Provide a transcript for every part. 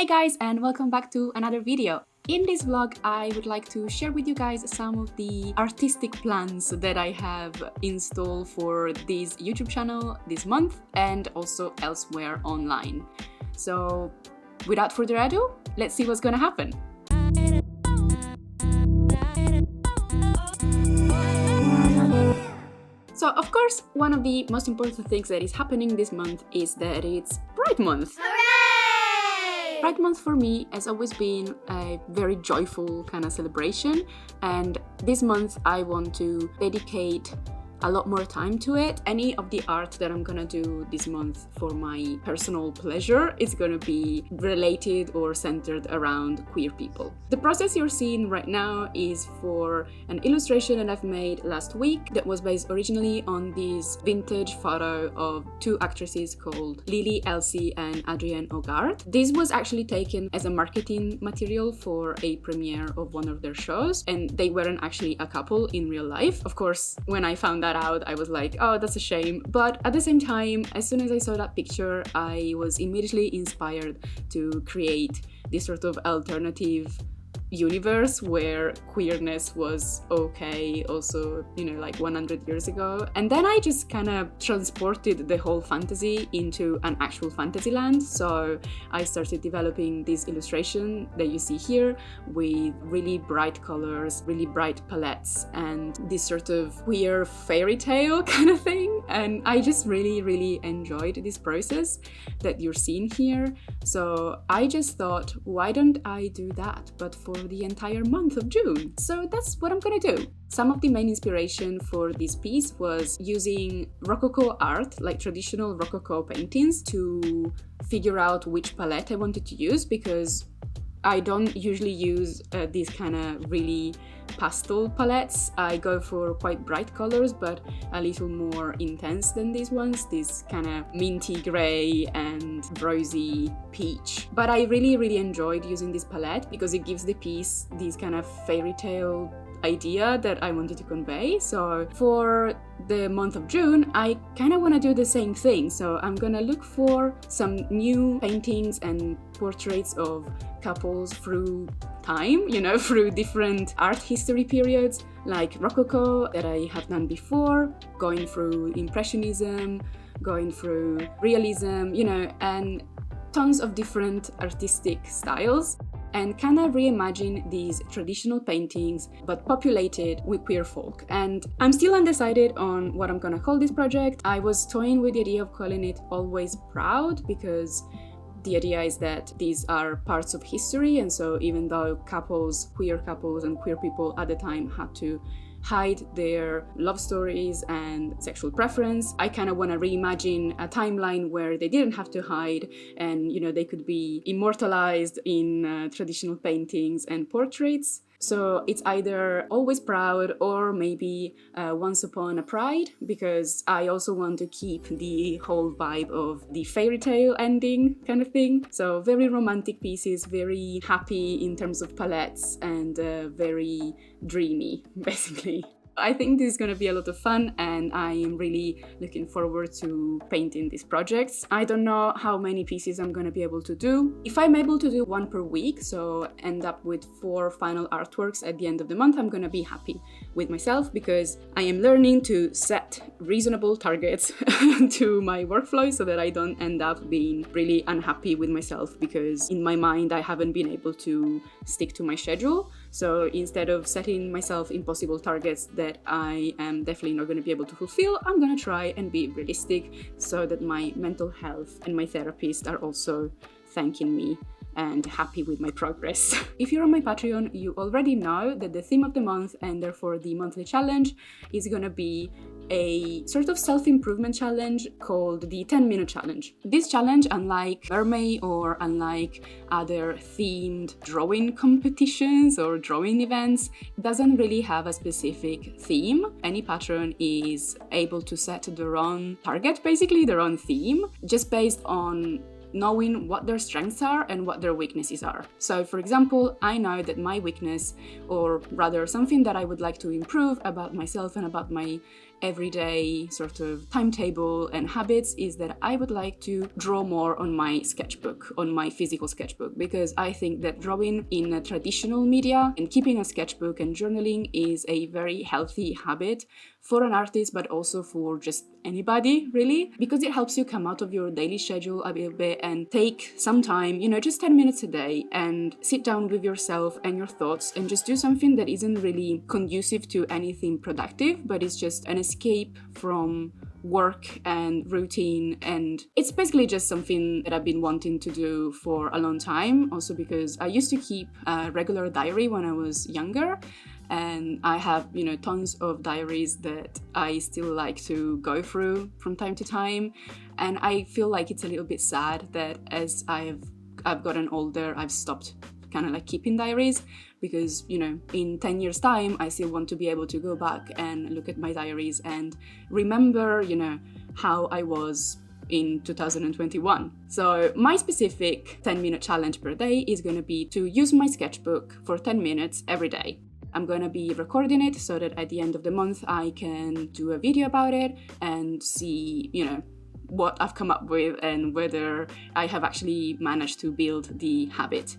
Hey guys, and welcome back to another video. In this vlog, I would like to share with you guys some of the artistic plans that I have installed for this YouTube channel this month and also elsewhere online. So without further ado, let's see what's gonna happen. So of course, one of the most important things that is happening this month is that it's Pride Month. Hooray! Pride Month for me has always been a very joyful kind of celebration, and this month I want to dedicate a lot more time to it. Any of the art that I'm gonna do this month for my personal pleasure is gonna be related or centered around queer people. The process you're seeing right now is for an illustration that I've made last week that was based originally on this vintage photo of two actresses called Lily Elsie and Adrienne Hogarth. This was actually taken as a marketing material for a premiere of one of their shows, and they weren't actually a couple in real life. Of course, when I found that out, I was like, oh, that's a shame. But at the same time, as soon as I saw that picture, I was immediately inspired to create this sort of alternative universe where queerness was okay also, like 100 years ago. And then I just kind of transported the whole fantasy into an actual fantasy land. So I started developing this illustration that you see here with really bright colors, really bright palettes, and this sort of queer fairy tale kind of thing. And I just really enjoyed this process that you're seeing here. So I just thought, why don't I do that, but for the entire month of June? So that's what I'm gonna do. Some of the main inspiration for this piece was using Rococo art, like traditional Rococo paintings, to figure out which palette I wanted to use, because I don't usually use these kind of really pastel palettes. I go for quite bright colors, but a little more intense than these ones, this kind of minty gray and rosy peach. But I really enjoyed using this palette because it gives the piece this kind of fairy tale idea that I wanted to convey. So for the month of June, I kind of want to do the same thing. So I'm gonna look for some new paintings and portraits of couples through time, through different art history periods, like Rococo that I have done before, going through Impressionism, going through Realism, and tons of different artistic styles, and kind of reimagine these traditional paintings but populated with queer folk. And I'm still undecided on what I'm gonna call this project. I was toying with the idea of calling it Always Proud, because the idea is that these are parts of history, and so even though queer couples and queer people at the time had to hide their love stories and sexual preference, I kind of want to reimagine a timeline where they didn't have to hide, and they could be immortalized in traditional paintings and portraits. So it's either Always Proud or maybe Once Upon a Pride, because I also want to keep the whole vibe of the fairy tale ending kind of thing. So very romantic pieces, very happy in terms of palettes, and very dreamy, basically. I think this is going to be a lot of fun, and I am really looking forward to painting these projects. I don't know how many pieces I'm going to be able to do. If I'm able to do one per week, so end up with 4 final artworks at the end of the month, I'm going to be happy with myself, because I am learning to set reasonable targets to my workflow so that I don't end up being really unhappy with myself, because in my mind I haven't been able to stick to my schedule. So instead of setting myself impossible targets that I am definitely not going to be able to fulfill, I'm going to try and be realistic so that my mental health and my therapist are also thanking me and happy with my progress. If you're on my Patreon, you already know that the theme of the month, and therefore the monthly challenge, is going to be a sort of self-improvement challenge called the 10-minute challenge. This challenge, unlike Mermaid or unlike other themed drawing competitions or drawing events, doesn't really have a specific theme. Any patron is able to set their own target, basically their own theme, just based on knowing what their strengths are and what their weaknesses are. So for example, I know that my weakness, or rather something that I would like to improve about myself and about my everyday sort of timetable and habits is that I would like to draw more on my sketchbook, on my physical sketchbook, because I think that drawing in a traditional media and keeping a sketchbook and journaling is a very healthy habit for an artist, but also for just anybody, really, because it helps you come out of your daily schedule a little bit and take some time, just 10 minutes a day, and sit down with yourself and your thoughts and just do something that isn't really conducive to anything productive, but it's just an escape from work and routine. And it's basically just something that I've been wanting to do for a long time, also because I used to keep a regular diary when I was younger, and I have tons of diaries that I still like to go through from time to time. And I feel like it's a little bit sad that as I've gotten older, I've stopped kind of like keeping diaries, because in 10 years time I still want to be able to go back and look at my diaries and remember how I was in 2021. So my specific 10-minute challenge per day is going to be to use my sketchbook for 10 minutes every day. I'm going to be recording it so that at the end of the month I can do a video about it and see what I've come up with and whether I have actually managed to build the habit.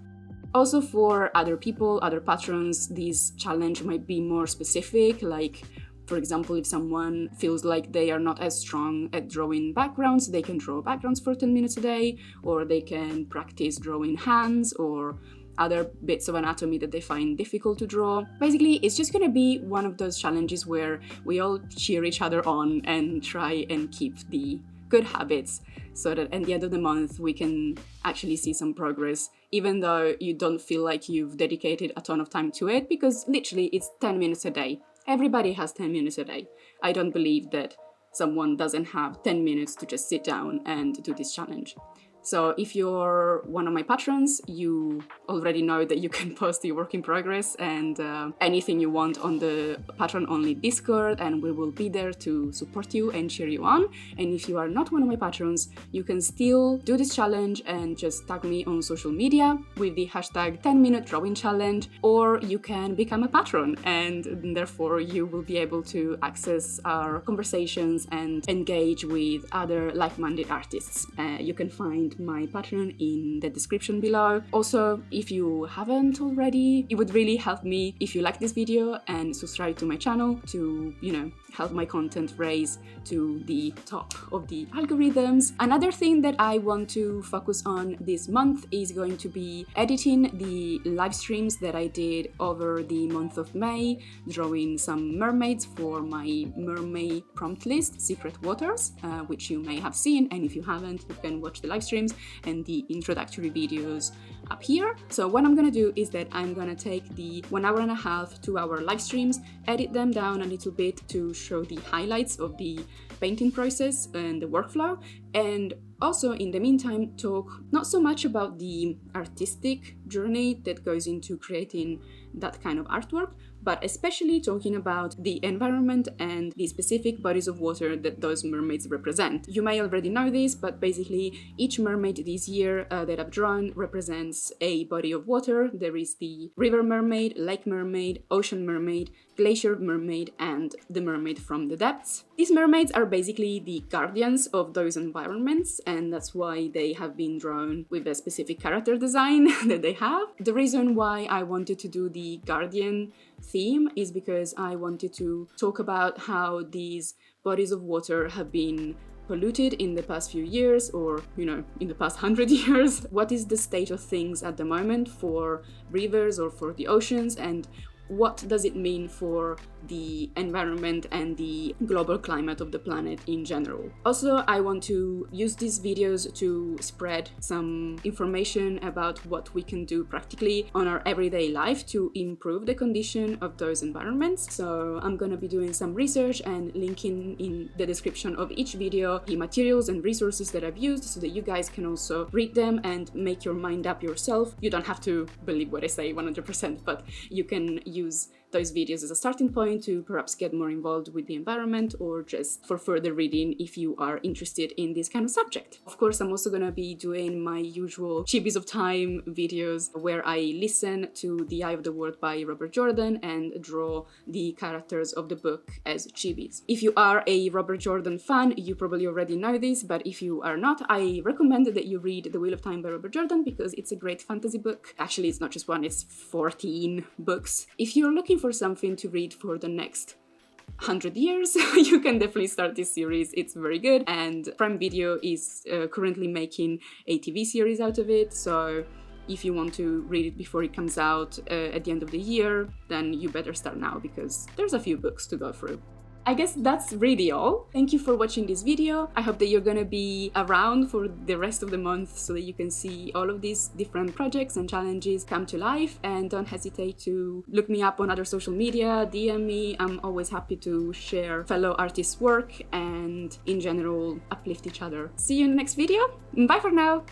Also, for other people, other patrons, this challenge might be more specific, like for example, if someone feels like they are not as strong at drawing backgrounds, they can draw backgrounds for 10 minutes a day, or they can practice drawing hands or other bits of anatomy that they find difficult to draw. Basically, it's just going to be one of those challenges where we all cheer each other on and try and keep the good habits, so that at the end of the month we can actually see some progress, even though you don't feel like you've dedicated a ton of time to it, because literally it's 10 minutes a day. Everybody has 10 minutes a day. I don't believe that someone doesn't have 10 minutes to just sit down and do this challenge. So if you're one of my patrons, you already know that you can post your work in progress and anything you want on the patron-only Discord, and we will be there to support you and cheer you on. And if you are not one of my patrons, you can still do this challenge and just tag me on social media with the hashtag 10-minute drawing challenge, or you can become a patron, and therefore you will be able to access our conversations and engage with other like-minded artists. You can find my Patreon in the description below. Also, if you haven't already, it would really help me if you like this video and subscribe to my channel to, help my content raise to the top of the algorithms. Another thing that I want to focus on this month is going to be editing the live streams that I did over the month of May, drawing some mermaids for my mermaid prompt list, Secret Waters, which you may have seen, and if you haven't, you can watch the live streams and the introductory videos up here. So what I'm gonna do is that I'm gonna take the 1 hour and a half, 2 hour live streams, edit them down a little bit to show the highlights of the painting process and the workflow, and also in the meantime talk not so much about the artistic journey that goes into creating that kind of artwork, but especially talking about the environment and the specific bodies of water that those mermaids represent. You may already know this, but basically each mermaid this year that I've drawn represents a body of water. There is the river mermaid, lake mermaid, ocean mermaid, glacier mermaid, and the mermaid from the depths. These mermaids are basically the guardians of those environments, and that's why they have been drawn with a specific character design that they have. The reason why I wanted to do the guardian theme is because I wanted to talk about how these bodies of water have been polluted in the past few years, or in the past 100 years. What is the state of things at the moment for rivers or for the oceans, and what does it mean for the environment and the global climate of the planet in general. Also, I want to use these videos to spread some information about what we can do practically on our everyday life to improve the condition of those environments. So I'm gonna be doing some research and linking in the description of each video the materials and resources that I've used, so that you guys can also read them and make your mind up yourself. You don't have to believe what I say 100%, but you can use those videos as a starting point to perhaps get more involved with the environment, or just for further reading if you are interested in this kind of subject. Of course, I'm also gonna be doing my usual Chibis of Time videos where I listen to The Eye of the World by Robert Jordan and draw the characters of the book as chibis. If you are a Robert Jordan fan, you probably already know this, but if you are not, I recommend that you read The Wheel of Time by Robert Jordan because it's a great fantasy book. Actually, it's not just one, it's 14 books. If you're looking for something to read for the next 100 years, you can definitely start this series. It's very good, and Prime Video is currently making a TV series out of it, so if you want to read it before it comes out at the end of the year, then you better start now because there's a few books to go through. I guess that's really all. Thank you for watching this video. I hope that you're gonna be around for the rest of the month so that you can see all of these different projects and challenges come to life, and don't hesitate to look me up on other social media, DM me. I'm always happy to share fellow artists' work and in general uplift each other. See you in the next video. Bye for now!